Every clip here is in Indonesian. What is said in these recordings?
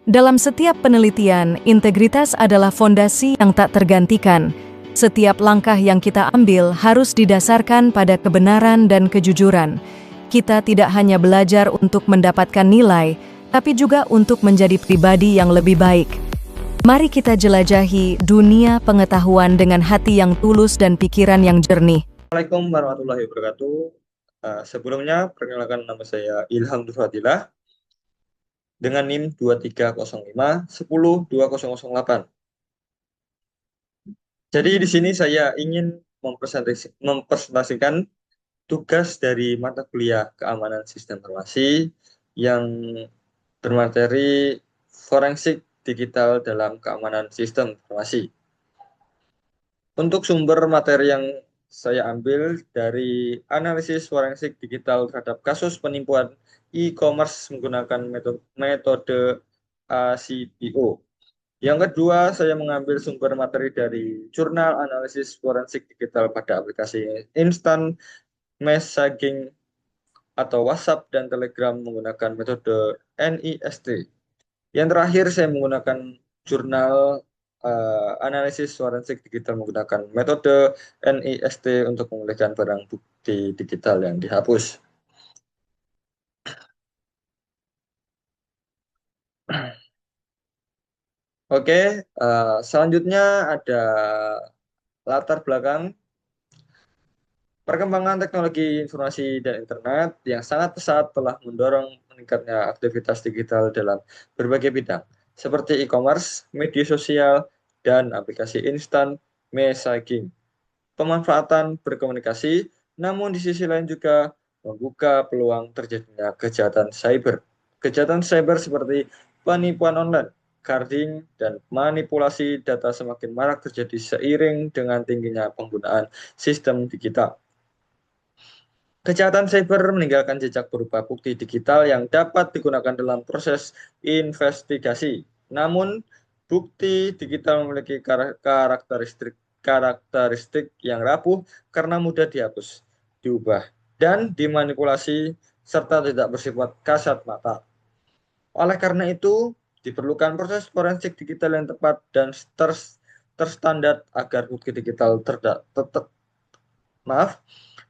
Dalam setiap penelitian, integritas adalah fondasi yang tak tergantikan. Setiap langkah yang kita ambil harus didasarkan pada kebenaran dan kejujuran. Kita tidak hanya belajar untuk mendapatkan nilai, tapi juga untuk menjadi pribadi yang lebih baik. Mari kita jelajahi dunia pengetahuan dengan hati yang tulus dan pikiran yang jernih. Assalamualaikum warahmatullahi wabarakatuh. Sebelumnya, perkenalkan nama saya Ilham Dufadillah dengan NIM 2305 10 2008. Jadi di sini saya ingin mempresentasikan tugas dari mata kuliah Keamanan Sistem Informasi yang bermateri Forensik Digital dalam Keamanan Sistem Informasi. Untuk sumber materi yang saya ambil dari analisis forensik digital terhadap kasus penipuan e-commerce menggunakan metode ACPO. Yang kedua, saya mengambil sumber materi dari jurnal analisis forensik digital pada aplikasi instant messaging atau WhatsApp dan Telegram menggunakan metode NIST. Yang terakhir, saya menggunakan jurnal analisis forensik digital menggunakan metode NIST untuk memulihkan barang bukti digital yang dihapus. Oke, selanjutnya ada latar belakang perkembangan teknologi informasi dan internet yang sangat pesat telah mendorong meningkatnya aktivitas digital dalam berbagai bidang, seperti e-commerce, media sosial, dan aplikasi instan messaging. Pemanfaatan berkomunikasi, namun di sisi lain juga membuka peluang terjadinya kejahatan cyber. Kejahatan cyber seperti penipuan online, carding, dan manipulasi data semakin marak terjadi seiring dengan tingginya penggunaan sistem digital. Kejahatan cyber meninggalkan jejak berupa bukti digital yang dapat digunakan dalam proses investigasi. Namun, bukti digital memiliki karakteristik yang rapuh karena mudah dihapus, diubah, dan dimanipulasi serta tidak bersifat kasat mata. Oleh karena itu, diperlukan proses forensik digital yang tepat dan terstandar agar bukti digital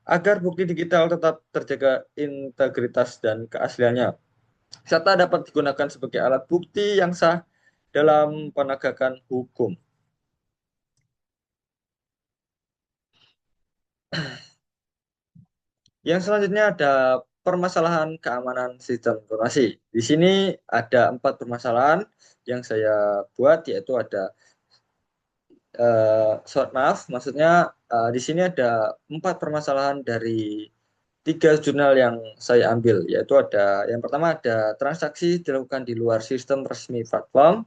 agar bukti digital tetap terjaga integritas dan keasliannya, serta dapat digunakan sebagai alat bukti yang sah dalam penegakan hukum. Yang selanjutnya ada permasalahan keamanan sistem informasi. Di sini ada 4 permasalahan yang saya buat, yaitu ada maksudnya di sini ada 4 permasalahan dari 3 jurnal yang saya ambil, yaitu ada yang pertama ada transaksi dilakukan di luar sistem resmi platform,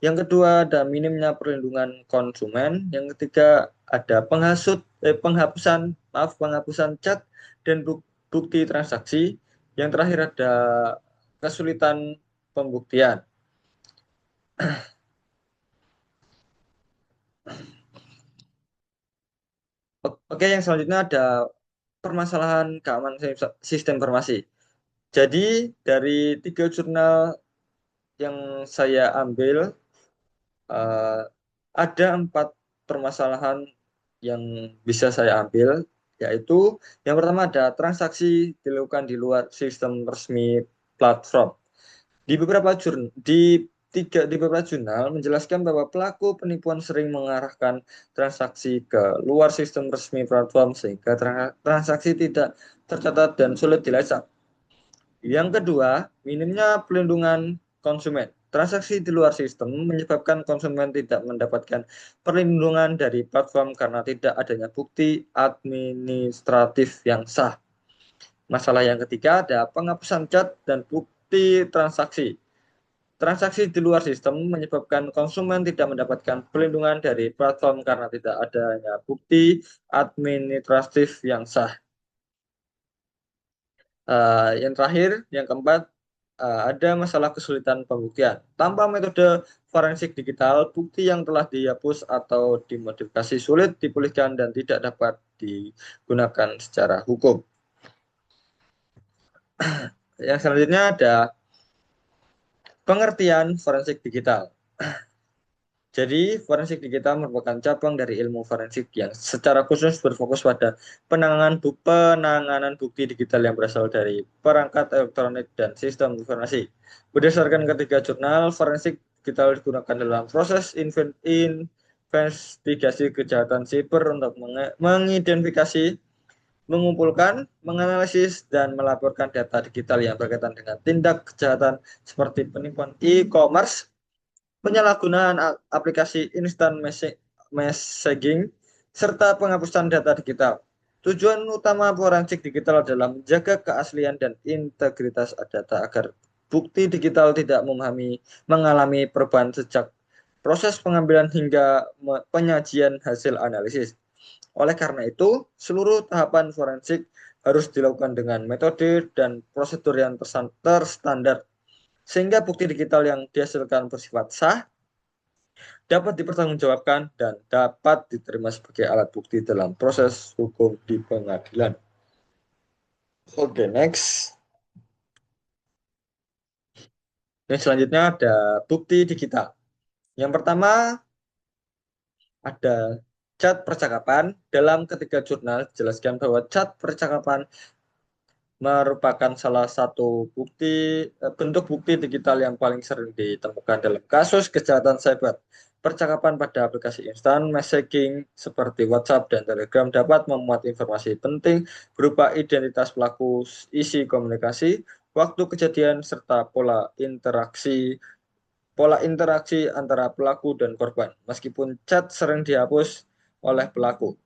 yang kedua ada minimnya perlindungan konsumen, yang ketiga ada penghapusan chat dan bukti transaksi, yang terakhir ada kesulitan pembuktian. Oke, yang selanjutnya ada permasalahan keamanan sistem informasi. Jadi dari 3 jurnal yang saya ambil, ada 4 permasalahan yang bisa saya ambil, yaitu yang pertama ada transaksi dilakukan di luar sistem resmi platform. Di beberapa jurnal menjelaskan bahwa pelaku penipuan sering mengarahkan transaksi ke luar sistem resmi platform sehingga transaksi tidak tercatat dan sulit dilacak. Yang kedua, minimnya pelindungan konsumen. Transaksi di luar sistem menyebabkan konsumen tidak mendapatkan perlindungan dari platform karena tidak adanya bukti administratif yang sah. Masalah yang ketiga ada penghapusan chat dan bukti transaksi. Transaksi di luar sistem menyebabkan konsumen tidak mendapatkan perlindungan dari platform karena tidak adanya bukti administratif yang sah. Yang terakhir, yang keempat, ada masalah kesulitan pembuktian. Tanpa metode forensik digital, bukti yang telah dihapus atau dimodifikasi sulit dipulihkan dan tidak dapat digunakan secara hukum. Yang selanjutnya ada Pengertian forensik digital. Jadi, forensik digital merupakan cabang dari ilmu forensik yang secara khusus berfokus pada penanganan bukti digital yang berasal dari perangkat elektronik dan sistem informasi. Berdasarkan ketiga jurnal, forensik digital digunakan dalam proses investigasi kejahatan siber untuk mengidentifikasi, mengumpulkan, menganalisis, dan melaporkan data digital yang berkaitan dengan tindak kejahatan seperti penipuan e-commerce, penyalahgunaan aplikasi instant messaging, serta penghapusan data digital. Tujuan utama forensik digital adalah menjaga keaslian dan integritas data agar bukti digital tidak mengalami perubahan sejak proses pengambilan hingga penyajian hasil analisis. Oleh karena itu, seluruh tahapan forensik harus dilakukan dengan metode dan prosedur yang terstandar, sehingga bukti digital yang dihasilkan bersifat sah, dapat dipertanggungjawabkan, dan dapat diterima sebagai alat bukti dalam proses hukum di pengadilan. Oke, next. Yang selanjutnya ada bukti digital. Yang pertama ada chat percakapan. Dalam ketiga jurnal dijelaskan bahwa chat percakapan merupakan salah satu bentuk bukti digital yang paling sering ditemukan dalam kasus kejahatan cyber. Percakapan pada aplikasi instant messaging seperti WhatsApp dan Telegram dapat memuat informasi penting berupa identitas pelaku, isi komunikasi, waktu kejadian, serta pola interaksi antara pelaku dan korban, meskipun chat sering dihapus oleh pelaku.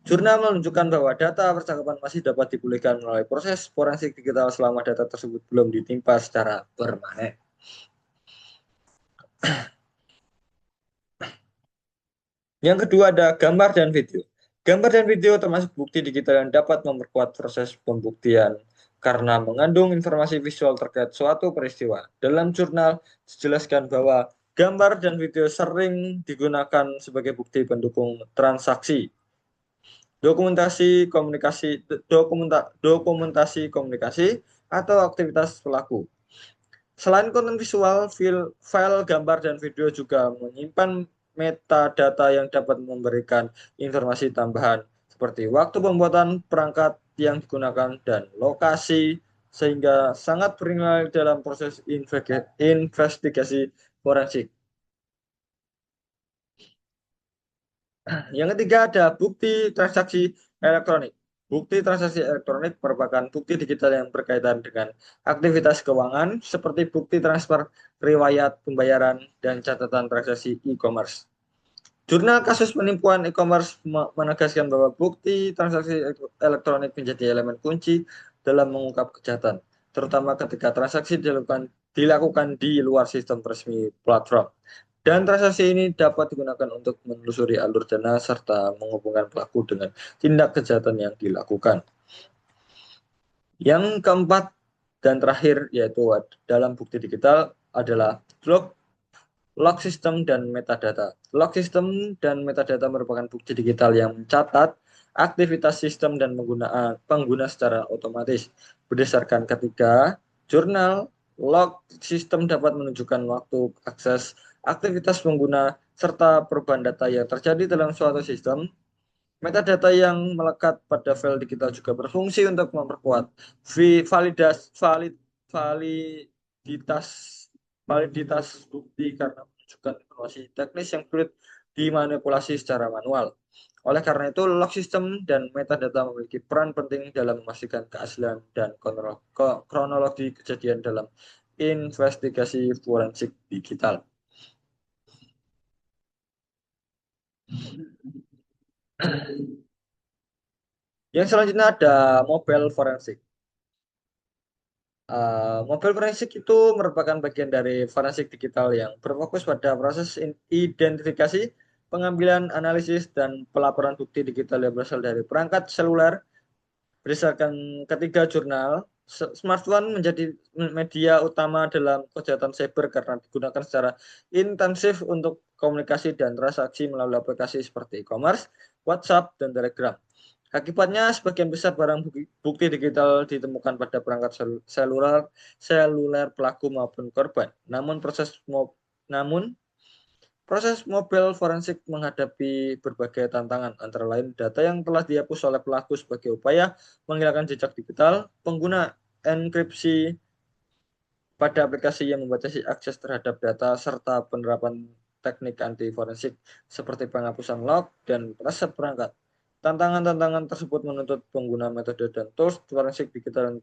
Jurnal menunjukkan bahwa data percakapan masih dapat dipulihkan melalui proses forensik digital selama data tersebut belum ditimpa secara permanen. Yang kedua ada gambar dan video. Gambar dan video termasuk bukti digital yang dapat memperkuat proses pembuktian karena mengandung informasi visual terkait suatu peristiwa. Dalam jurnal dijelaskan bahwa gambar dan video sering digunakan sebagai bukti pendukung transaksi, dokumentasi komunikasi atau aktivitas pelaku. Selain konten visual, file gambar dan video juga menyimpan metadata yang dapat memberikan informasi tambahan seperti waktu pembuatan perangkat yang digunakan dan lokasi, sehingga sangat bernilai dalam proses investigasi forensik. Yang ketiga ada bukti transaksi elektronik. Bukti transaksi elektronik merupakan bukti digital yang berkaitan dengan aktivitas keuangan seperti bukti transfer, riwayat pembayaran, dan catatan transaksi e-commerce. Jurnal kasus penipuan e-commerce menegaskan bahwa bukti transaksi elektronik menjadi elemen kunci dalam mengungkap kejahatan, terutama ketika transaksi dilakukan di luar sistem resmi platform. Dan transaksi ini dapat digunakan untuk menelusuri alur dana serta menghubungkan pelaku dengan tindak kejahatan yang dilakukan. Yang keempat dan terakhir yaitu dalam bukti digital adalah log system dan metadata. Log system dan metadata merupakan bukti digital yang mencatat aktivitas sistem dan pengguna secara otomatis. Berdasarkan ketiga jurnal, log system dapat menunjukkan waktu akses, aktivitas pengguna, serta perubahan data yang terjadi dalam suatu sistem. Metadata yang melekat pada file digital juga berfungsi untuk memperkuat validitas bukti karena menunjukkan informasi teknis yang sulit dimanipulasi secara manual. Oleh karena itu, log system dan metadata memiliki peran penting dalam memastikan keaslian dan kronologi kejadian dalam investigasi forensik digital. Yang selanjutnya ada mobile forensik. Mobile forensik itu merupakan bagian dari forensik digital yang berfokus pada proses identifikasi, pengambilan, analisis, dan pelaporan bukti digital yang berasal dari perangkat seluler. Berdasarkan ketiga jurnal, smartphone menjadi media utama dalam kejahatan cyber karena digunakan secara intensif untuk komunikasi dan transaksi melalui aplikasi seperti e-commerce, WhatsApp, dan Telegram. Akibatnya, sebagian besar barang bukti digital ditemukan pada perangkat seluler pelaku maupun korban. Namun proses mobil forensik menghadapi berbagai tantangan, antara lain data yang telah dihapus oleh pelaku sebagai upaya menghilangkan jejak digital, pengguna enkripsi pada aplikasi yang membatasi akses terhadap data, serta penerapan teknik anti forensik seperti penghapusan log dan resep perangkat. Tantangan-tantangan tersebut menuntut pengguna metode dan tools forensik digital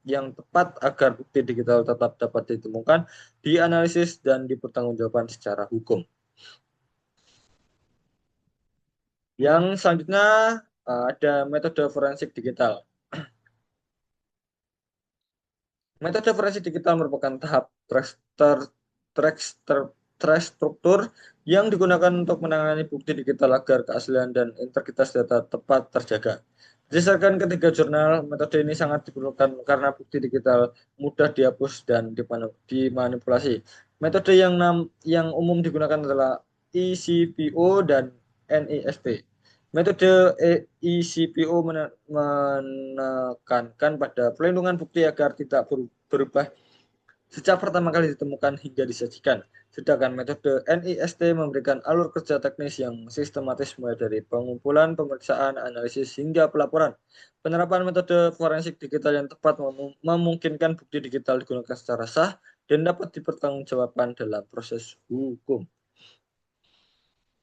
yang tepat agar bukti digital tetap dapat ditemukan, dianalisis, dan dipertanggungjawabkan secara hukum. Yang selanjutnya ada metode forensik digital. Metode forensik digital merupakan tahap terstruktur yang digunakan untuk menangani bukti digital agar keaslian dan integritas data tepat terjaga. Berdasarkan ketiga jurnal, metode ini sangat diperlukan karena bukti digital mudah dihapus dan dimanipulasi. Metode yang umum digunakan adalah eCPO dan NIST. Metode eCPO menekankan pada pelindungan bukti agar tidak berubah sejak pertama kali ditemukan hingga disajikan. Sedangkan metode NIST memberikan alur kerja teknis yang sistematis mulai dari pengumpulan, pemeriksaan, analisis, hingga pelaporan. Penerapan metode forensik digital yang tepat memungkinkan bukti digital digunakan secara sah dan dapat dipertanggungjawabkan dalam proses hukum.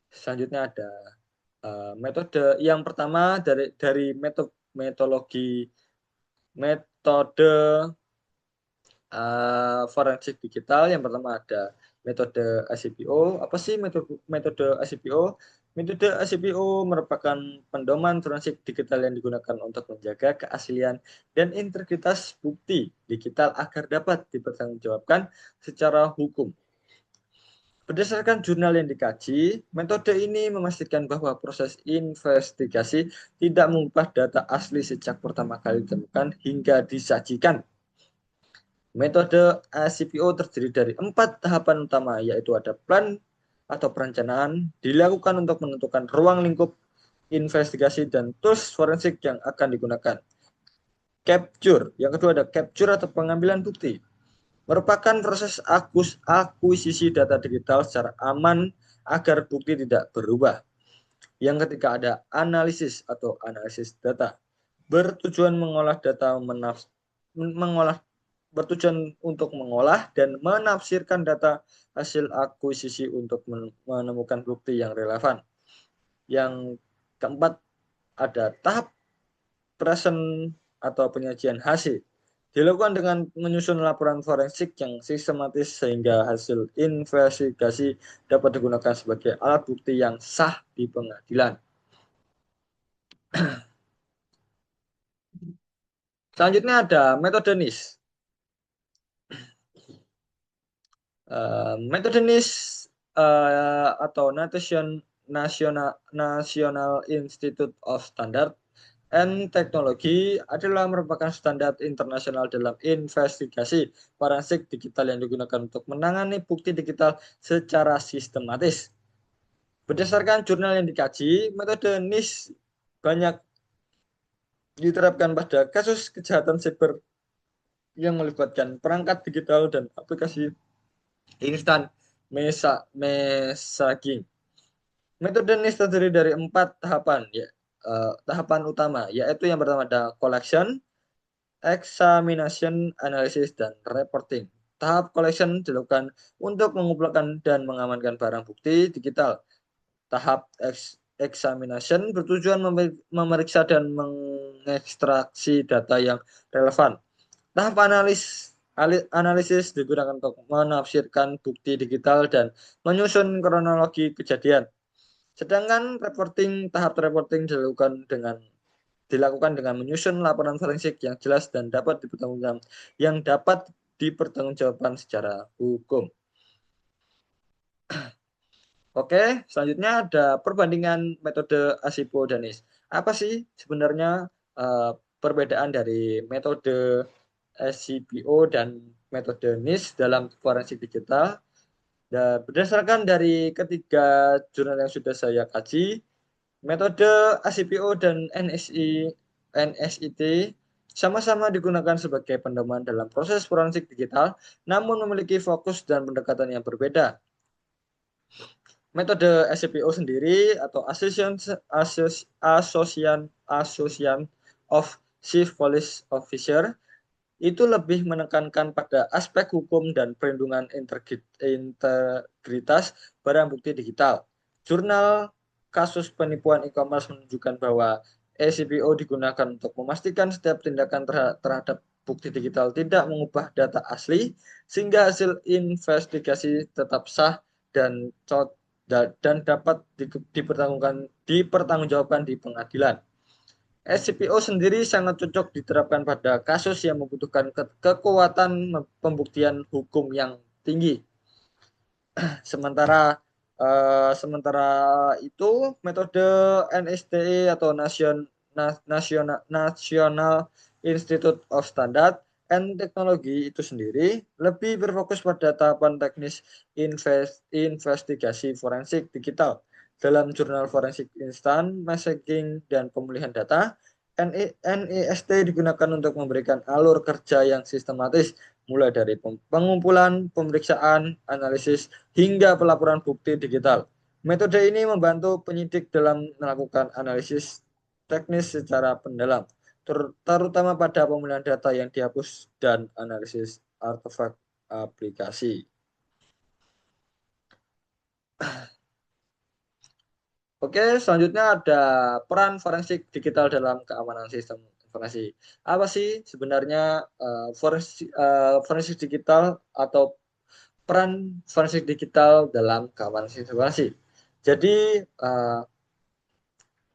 Selanjutnya ada metode yang pertama dari metode forensik digital. Yang pertama ada metode ACPO. Apa sih metode ACPO? Metode ACPO merupakan pedoman forensik digital yang digunakan untuk menjaga keaslian dan integritas bukti digital agar dapat dipertanggungjawabkan secara hukum. Berdasarkan jurnal yang dikaji, metode ini memastikan bahwa proses investigasi tidak mengubah data asli sejak pertama kali ditemukan hingga disajikan. Metode ACPO terdiri dari 4 tahapan utama, yaitu ada plan atau perencanaan, dilakukan untuk menentukan ruang lingkup investigasi dan tools forensik yang akan digunakan. Capture, yang kedua ada capture atau pengambilan bukti, merupakan proses akuisisi data digital secara aman agar bukti tidak berubah. Yang ketiga ada analisis atau analisis data, bertujuan bertujuan untuk mengolah dan menafsirkan data hasil akuisisi untuk menemukan bukti yang relevan. Yang keempat ada tahap present atau penyajian hasil, dilakukan dengan menyusun laporan forensik yang sistematis sehingga hasil investigasi dapat digunakan sebagai alat bukti yang sah di pengadilan. Selanjutnya ada metode NIST. Metode NIST atau National Institute of Standard and Technology adalah merupakan standar internasional dalam investigasi forensik digital yang digunakan untuk menangani bukti digital secara sistematis. Berdasarkan jurnal yang dikaji, metode NIST banyak diterapkan pada kasus kejahatan siber yang melibatkan perangkat digital dan aplikasi instan messaging. Metode NIST terdiri dari 4 tahapan, tahapan utama, yaitu yang pertama ada collection, examination, analysis, dan reporting. Tahap collection dilakukan untuk mengumpulkan dan mengamankan barang bukti digital. Tahap examination bertujuan memeriksa dan mengekstraksi data yang relevan. Tahap analisis digunakan untuk menafsirkan bukti digital dan menyusun kronologi kejadian. Sedangkan tahap reporting dilakukan dengan menyusun laporan forensik yang jelas dan dapat dipertanggungjawabkan secara hukum. Oke, selanjutnya ada perbandingan metode ACPO dan NIST. Apa sih sebenarnya perbedaan dari metode ACPO dan metode NIST dalam forensik digital? Dan berdasarkan dari ketiga jurnal yang sudah saya kaji, Metode ACPO dan NSIT sama-sama digunakan sebagai pedoman dalam proses forensik digital, namun memiliki fokus dan pendekatan yang berbeda. Metode ACPO sendiri atau Association of Chief Police Officer itu lebih menekankan pada aspek hukum dan perlindungan integritas barang bukti digital. Jurnal kasus penipuan e-commerce menunjukkan bahwa ACPO digunakan untuk memastikan setiap tindakan terhadap bukti digital tidak mengubah data asli, sehingga hasil investigasi tetap sah dan dapat dipertanggungjawabkan di pengadilan. SCPO sendiri sangat cocok diterapkan pada kasus yang membutuhkan kekuatan pembuktian hukum yang tinggi. Sementara itu metode NIST atau National Institute of Standard and Technology itu sendiri lebih berfokus pada tahapan teknis investigasi forensik digital. Dalam jurnal forensik instan, messaging, dan pemulihan data, NIST digunakan untuk memberikan alur kerja yang sistematis, mulai dari pengumpulan, pemeriksaan, analisis, hingga pelaporan bukti digital. Metode ini membantu penyidik dalam melakukan analisis teknis secara mendalam, terutama pada pemulihan data yang dihapus dan analisis artefak aplikasi. Oke, selanjutnya ada peran forensik digital dalam keamanan sistem informasi. Apa sih sebenarnya forensik digital atau peran forensik digital dalam keamanan sistem informasi? Jadi,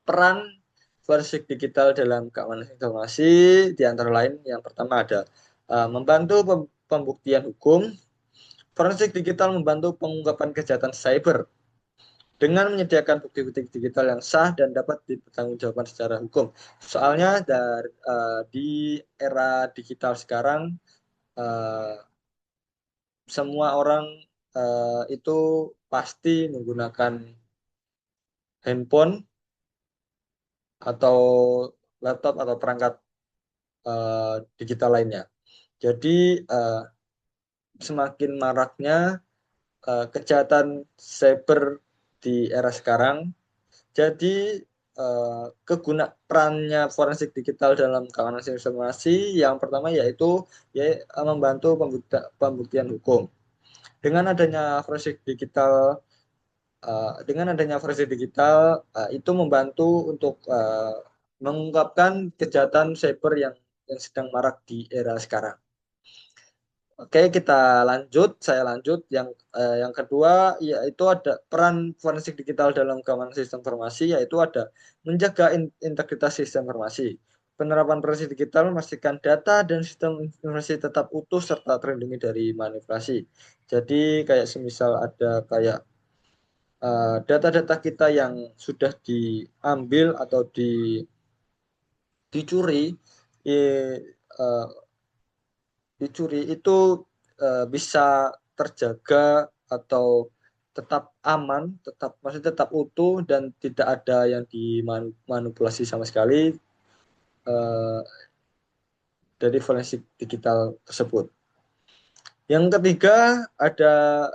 peran forensik digital dalam keamanan informasi di antara lain yang pertama ada membantu pembuktian hukum. Forensik digital membantu pengungkapan kejahatan cyber dengan menyediakan bukti-bukti digital yang sah dan dapat dipertanggungjawabkan secara hukum. Soalnya di era digital sekarang semua orang itu pasti menggunakan handphone atau laptop atau perangkat digital lainnya. Jadi semakin maraknya kejahatan cyber di era sekarang. Jadi perannya forensik digital dalam keamanan informasi yang pertama yaitu membantu pembuktian hukum. Dengan adanya forensik digital itu membantu untuk mengungkapkan kejahatan cyber yang sedang marak di era sekarang. Oke, saya lanjut. Yang kedua yaitu ada peran forensik digital dalam keamanan sistem informasi, yaitu ada menjaga integritas sistem informasi. Penerapan forensik digital memastikan data dan sistem informasi tetap utuh serta terlindungi dari manipulasi. Jadi kayak semisal ada kayak data-data kita yang sudah diambil atau dicuri itu bisa terjaga atau tetap aman, maksudnya tetap utuh dan tidak ada yang dimanipulasi sama sekali dari forensik digital tersebut. Yang ketiga ada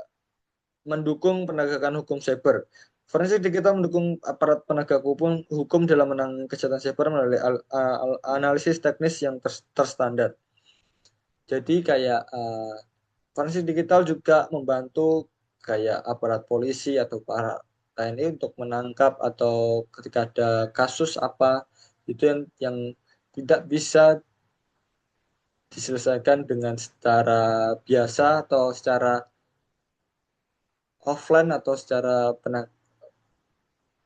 mendukung penegakan hukum cyber. Forensik digital mendukung aparat penegak hukum dalam menangani kejahatan cyber melalui analisis teknis yang terstandar. Jadi kayak forensik digital juga membantu kayak aparat polisi atau para TNI untuk menangkap atau ketika ada kasus apa itu yang tidak bisa diselesaikan dengan secara biasa atau secara offline atau secara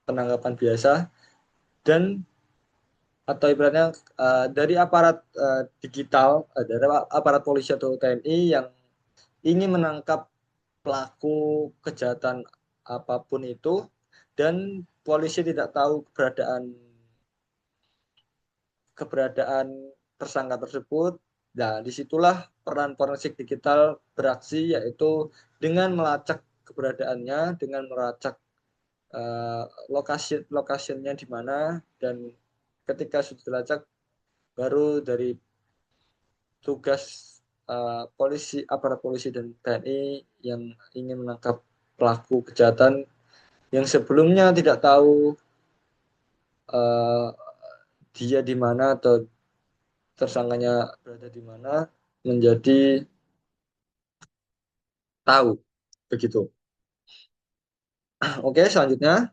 penangkapan biasa, dan atau ibaratnya dari aparat digital, dari aparat polisi atau TNI yang ingin menangkap pelaku kejahatan apapun itu dan polisi tidak tahu keberadaan tersangka tersebut. Nah, disitulah peran forensik digital beraksi, yaitu dengan melacak keberadaannya, dengan melacak uh, lokasinya di mana, dan ketika sudah dilacak baru dari tugas polisi, aparat polisi dan TNI yang ingin menangkap pelaku kejahatan yang sebelumnya tidak tahu uh, dia di mana atau tersangkanya berada di mana, menjadi tahu begitu. Oke, selanjutnya.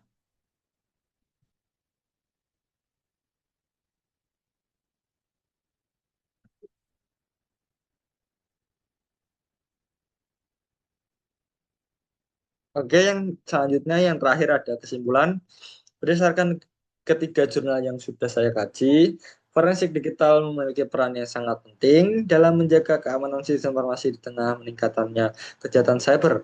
Oke, yang selanjutnya yang terakhir ada kesimpulan. Berdasarkan ketiga jurnal yang sudah saya kaji, forensik digital memiliki peran yang sangat penting dalam menjaga keamanan sistem informasi di tengah meningkatannya kejahatan cyber.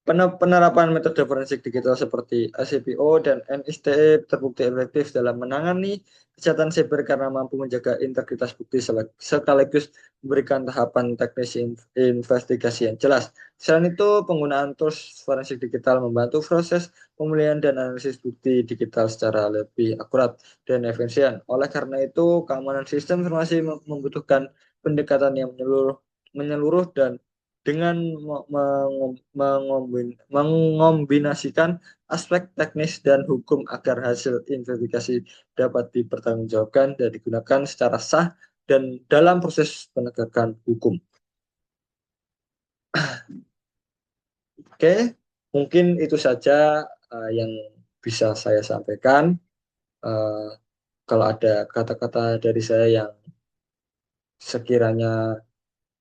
Penerapan metode forensik digital seperti SCPO dan NISTE terbukti efektif dalam menangani kejahatan siber karena mampu menjaga integritas bukti sekaligus memberikan tahapan teknis investigasi yang jelas. Selain itu, penggunaan tools forensik digital membantu proses pemulihan dan analisis bukti digital secara lebih akurat dan efisien. Oleh karena itu, keamanan sistem informasi membutuhkan pendekatan yang menyeluruh dan dengan mengombinasikan aspek teknis dan hukum agar hasil investigasi dapat dipertanggungjawabkan dan digunakan secara sah dan dalam proses penegakan hukum. Oke, mungkin itu saja yang bisa saya sampaikan. Uh, Kalau ada kata-kata dari saya yang sekiranya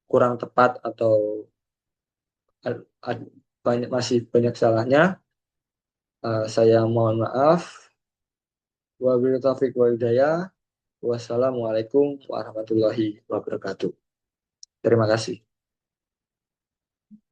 kurang tepat atau masih banyak salahnya, saya mohon maaf. Wabillahi taufiq wal hidayah. Wassalamualaikum warahmatullahi wabarakatuh. Terima kasih.